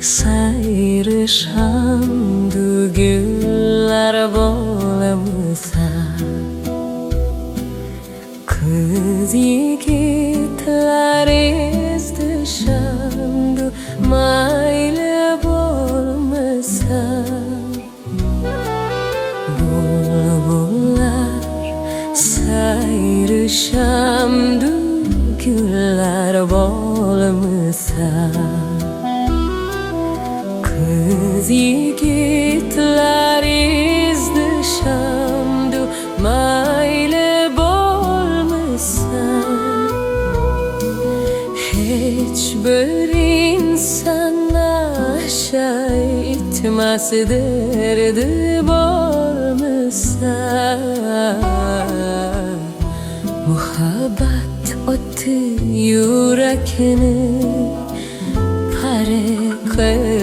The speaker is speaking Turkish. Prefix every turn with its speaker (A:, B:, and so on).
A: sayrışandı güller bolamısa. Kız yigitler izdişandı mayli bolmasa. Bulbular sayrışandı güller bolamısa. Kız yigitler izdişandı mayli bolmasa. Hiçbir insana şahitmez derdi bolmasa. Muhabbat oti yürekini pare kıl